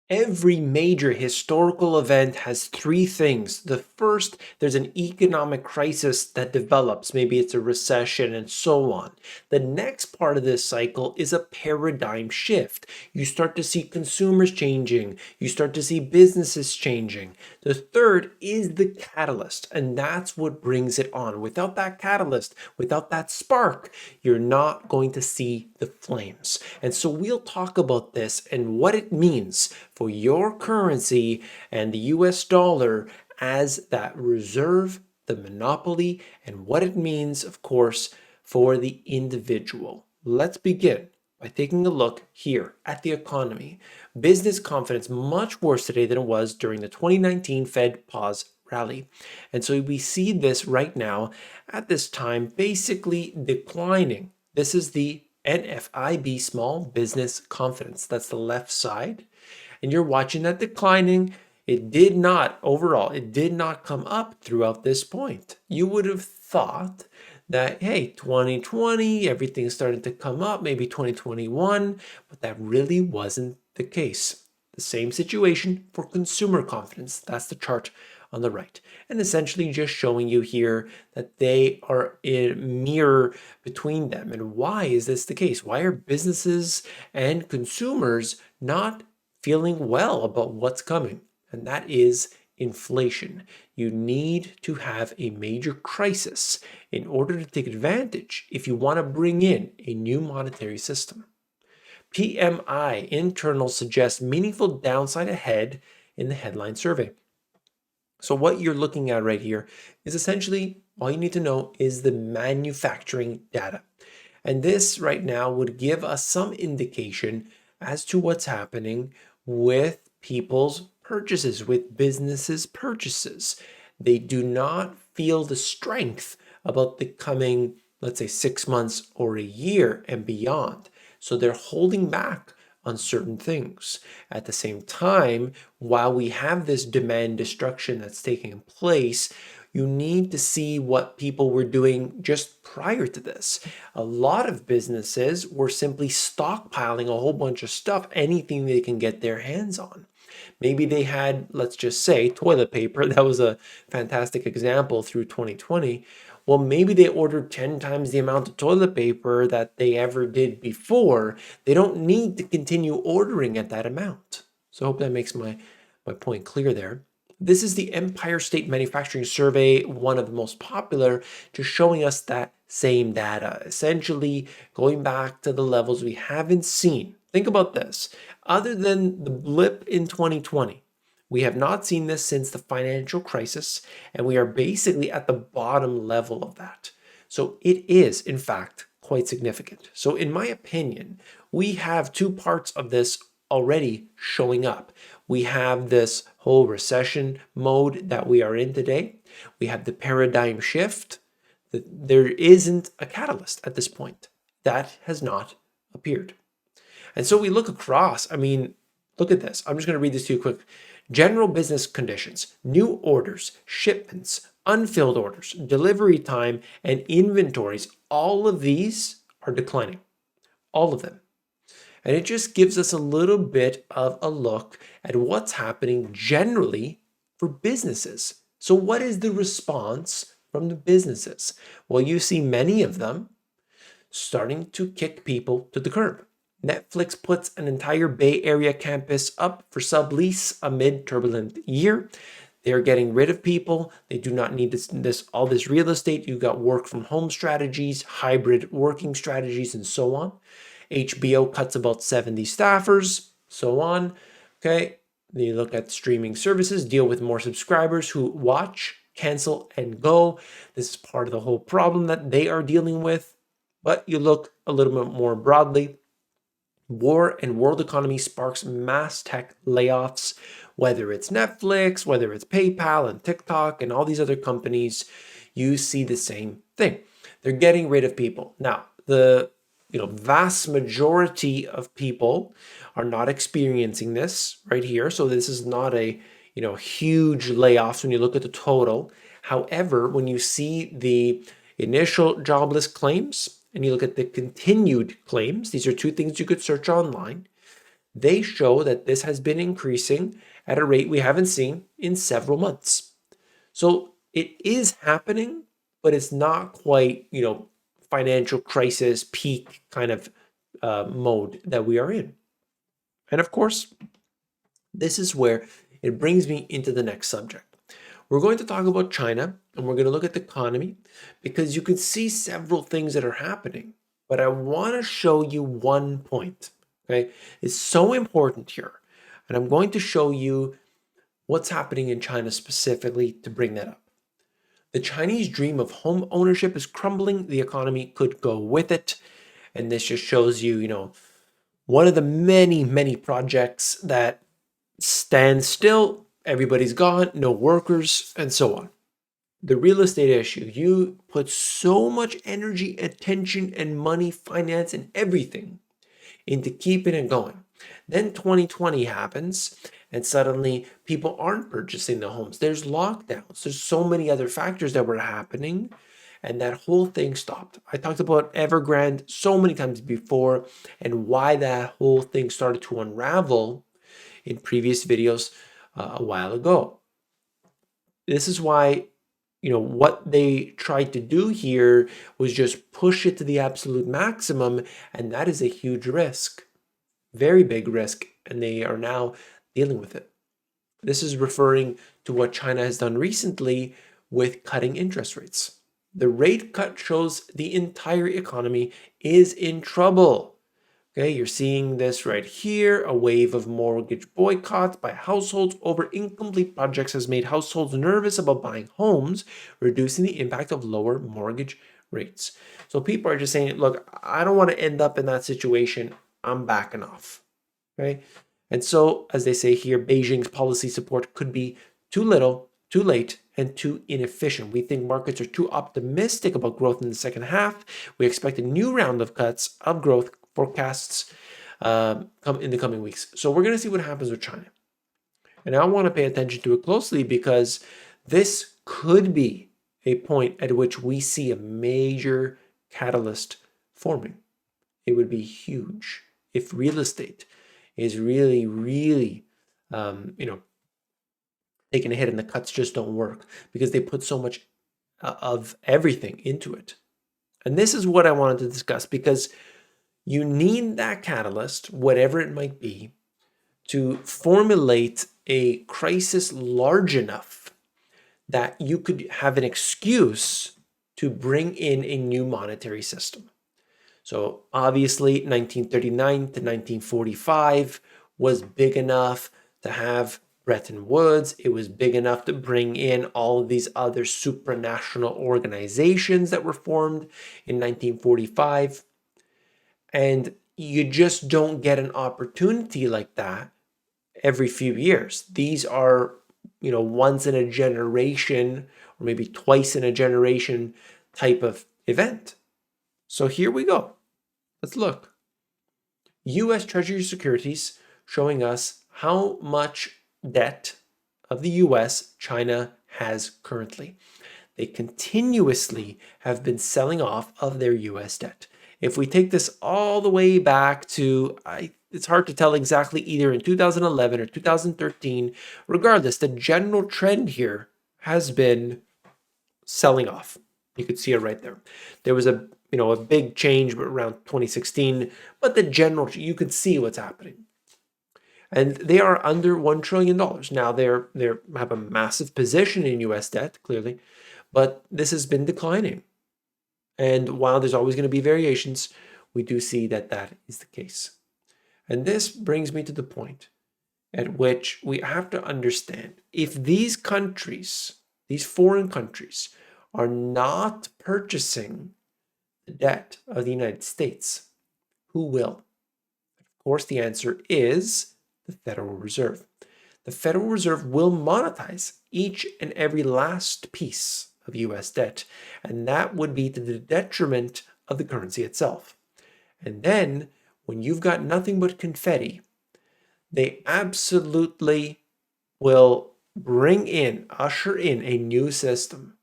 Every major historical event has three things. The first, there's an economic crisis that develops. Maybe it's a recession and so on. The next part of this cycle is a paradigm shift. You start to see consumers changing. You start to see businesses changing. The third is the catalyst, and that's what brings it on. Without that catalyst, without that spark, you're not going to see the flames. And so we'll talk about this and what it means for your currency and the US dollar as that reserve, the monopoly, and what it means, of course, for the individual. Let's begin by taking a look here at the economy. Business confidence much worse today than it was during the 2019 Fed pause rally. And so we see this right now at this time basically declining. This is the NFIB small business confidence. That's the left side. And you're watching that declining. It did not, overall, it did not come up throughout this point. You would have thought that, hey, 2020, everything's starting to come up, maybe 2021, but that really wasn't the case. The same situation for consumer confidence. That's the chart on the right. And essentially just showing you here that they are in a mirror between them. And why is this the case? Why are businesses and consumers not feeling well about what's coming? And that is inflation. You need to have a major crisis in order to take advantage if you want to bring in a new monetary system. PMI internal suggests meaningful downside ahead in the headline survey. So what you're looking at right here is essentially all you need to know is the manufacturing data. And this right now would give us some indication as to what's happening with people's purchases, with businesses' purchases. They do not feel the strength about the coming, let's say, 6 months or a year and beyond. So they're holding back on certain things. At the same time, while we have this demand destruction that's taking place, you need to see what people were doing just prior to this. A lot of businesses were simply stockpiling a whole bunch of stuff, anything they can get their hands on. Maybe they had, let's just say, toilet paper. That was a fantastic example through 2020. Well, maybe they ordered 10 times the amount of toilet paper that they ever did before. They don't need to continue ordering at that amount. So I hope that makes my point clear there. This is the Empire State Manufacturing Survey, one of the most popular, just showing us that same data, essentially going back to the levels we haven't seen. Think about this. Other than the blip in 2020, we have not seen this since the financial crisis, and we are basically at the bottom level of that. So it is, in fact, quite significant. So in my opinion, we have two parts of this already showing up. We have this whole recession mode that we are in today. We have the paradigm shift. There isn't a catalyst at this point. That has not appeared. And so we look across, look at this. I'm just going to read this to you quick. General business conditions, new orders, shipments, unfilled orders, delivery time, and inventories, all of these are declining. All of them. And it just gives us a little bit of a look at what's happening generally for businesses. So what is the response from the businesses? Well, you see many of them starting to kick people to the curb. Netflix puts an entire Bay Area campus up for sublease amid turbulent year. They're getting rid of people. They do not need all this real estate. You've got work from home strategies, hybrid working strategies, and so on. HBO cuts about 70 staffers, so on. Okay, then you look at streaming services, deal with more subscribers who watch, cancel, and go. This is part of the whole problem that they are dealing with. But you look a little bit more broadly. War and world economy sparks mass tech layoffs, whether it's Netflix, whether it's PayPal and TikTok and all these other companies, you see the same thing. They're getting rid of people. Now, the vast majority of people are not experiencing this right here. So this is not a huge layoffs when you look at the total. However, when you see the initial jobless claims, and you look at the continued claims, these are two things you could search online. They show that this has been increasing at a rate we haven't seen in several months. So it is happening, but it's not quite, financial crisis peak kind of mode that we are in. And of course, this is where it brings me into the next subject. We're going to talk about China and we're going to look at the economy because you can see several things that are happening. But I want to show you one point. Okay. It's so important here. And I'm going to show you what's happening in China specifically to bring that up. The Chinese dream of home ownership is crumbling. The economy could go with it. And this just shows you, one of the many, many projects that stand still. Everybody's gone, no workers, and so on. The real estate issue, you put so much energy, attention, and money, finance, and everything into keeping it going. Then 2020 happens, and suddenly people aren't purchasing the homes. There's lockdowns. There's so many other factors that were happening, and that whole thing stopped. I talked about Evergrande so many times before and why that whole thing started to unravel in previous videos a while ago. This is why, what they tried to do here was just push it to the absolute maximum, and that is a huge risk, very big risk, and they are now dealing with it. This is referring to what China has done recently with cutting interest rates. The rate cut shows the entire economy is in trouble. Okay, you're seeing this right here. A wave of mortgage boycotts by households over incomplete projects has made households nervous about buying homes, reducing the impact of lower mortgage rates. So people are just saying, look, I don't want to end up in that situation. I'm backing off. Okay. And so, as they say here, Beijing's policy support could be too little, too late, and too inefficient. We think markets are too optimistic about growth in the second half. We expect a new round of cuts of growth forecasts come in the coming weeks. So we're going to see what happens with China. And I want to pay attention to it closely because this could be a point at which we see a major catalyst forming. It would be huge if real estate is really, really, taking a hit and the cuts just don't work because they put so much of everything into it. And this is what I wanted to discuss because you need that catalyst, whatever it might be, to formulate a crisis large enough that you could have an excuse to bring in a new monetary system. So obviously 1939 to 1945 was big enough to have Bretton Woods. It was big enough to bring in all of these other supranational organizations that were formed in 1945. And you just don't get an opportunity like that every few years. These are, once in a generation or maybe twice in a generation type of event. So here we go. Let's look. US Treasury securities showing us how much debt of the US China has currently. They continuously have been selling off of their US debt. If we take this all the way back to, it's hard to tell exactly either in 2011 or 2013, regardless, the general trend here has been selling off. You could see it right there. There was a big change around 2016, but the general, you could see what's happening. And they are under $1 trillion. Now they have a massive position in US debt, clearly, but this has been declining. And while there's always going to be variations, we do see that that is the case. And this brings me to the point at which we have to understand if these countries, these foreign countries, are not purchasing the debt of the United States, who will? Of course, the answer is the Federal Reserve. The Federal Reserve will monetize each and every last piece of US debt, and that would be to the detriment of the currency itself. And then, when you've got nothing but confetti, they absolutely will usher in a new system.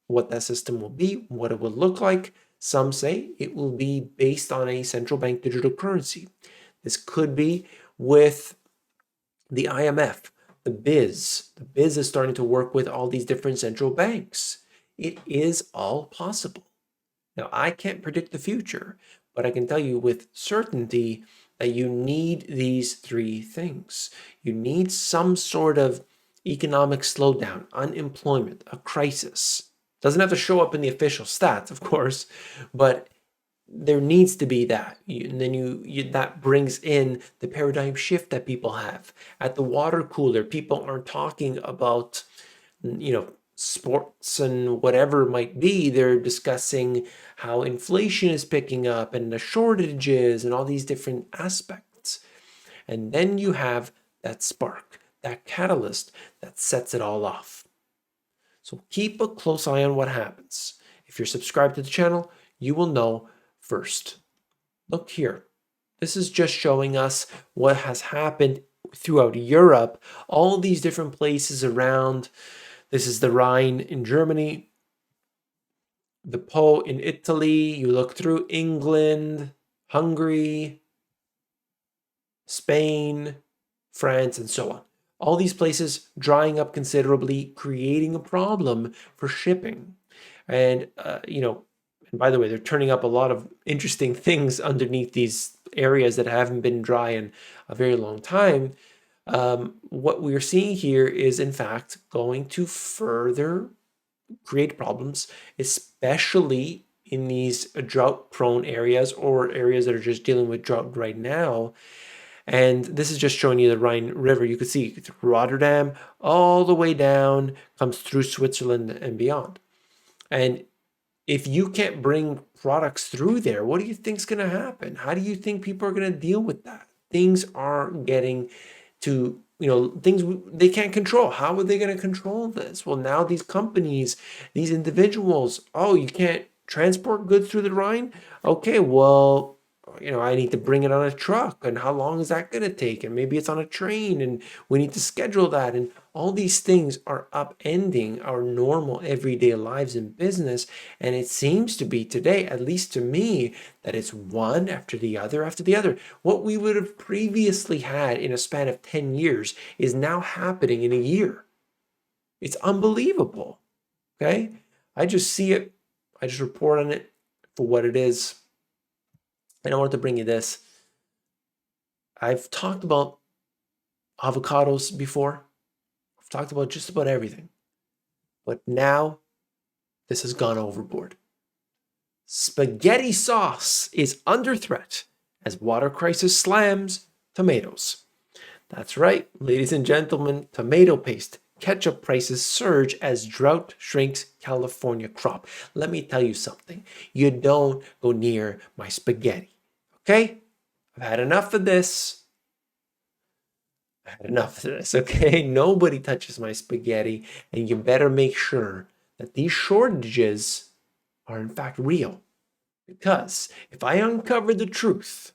What that system will be, what it will look like, some say it will be based on a central bank digital currency. This could be with the IMF, the BIZ. The BIZ is starting to work with all these different central banks. It is all possible. Now, I can't predict the future, but I can tell you with certainty that you need these three things. You need some sort of economic slowdown, unemployment, a crisis. Doesn't have to show up in the official stats, of course, but there needs to be that. And then that brings in the paradigm shift that people have. At the water cooler, people aren't talking about, sports and whatever it might be. They're discussing how inflation is picking up and the shortages and all these different aspects. And then you have that spark, that catalyst that sets it all off. So keep a close eye on what happens. If you're subscribed to the channel, you will know first. Look here. This is just showing us what has happened throughout Europe, all these different places around. This is the Rhine in Germany, the Po in Italy. You look through England, Hungary, Spain, France, and so on. All these places drying up considerably, creating a problem for shipping. And, and by the way, they're turning up a lot of interesting things underneath these areas that haven't been dry in a very long time. What we're seeing here is, in fact, going to further create problems, especially in these drought-prone areas or areas that are just dealing with drought right now. And this is just showing you the Rhine River. You can see Rotterdam all the way down, comes through Switzerland and beyond. And if you can't bring products through there, what do you think is going to happen? How do you think people are going to deal with that? Things are getting to, things they can't control. How are they going to control this? Well, now these companies, these individuals, oh, you can't transport goods through the Rhine? Okay, well, I need to bring it on a truck, and how long is that going to take? And maybe it's on a train, and we need to schedule that. And all these things are upending our normal everyday lives in business. And it seems to be today, at least to me, that it's one after the other after the other. What we would have previously had in a span of 10 years is now happening in a year. It's unbelievable. Okay? I just see it. I just report on it for what it is. And I wanted to bring you this. I've talked about avocados before. I've talked about just about everything. But now, this has gone overboard. Spaghetti sauce is under threat as water crisis slams tomatoes. That's right, ladies and gentlemen, tomato paste. Ketchup prices surge as drought shrinks California crop. Let me tell you something. You don't go near my spaghetti. Okay? I've had enough of this. Okay? Nobody touches my spaghetti, and you better make sure that these shortages are in fact real. Because if I uncover the truth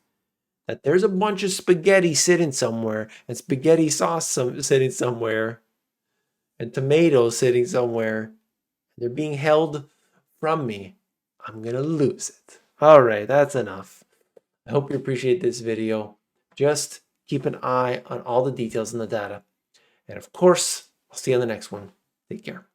that there's a bunch of spaghetti sitting somewhere, and spaghetti sauce sitting somewhere, and tomatoes sitting somewhere, and they're being held from me, I'm gonna lose it. All right, that's enough. I hope you appreciate this video. Just keep an eye on all the details and the data. And of course, I'll see you on the next one. Take care.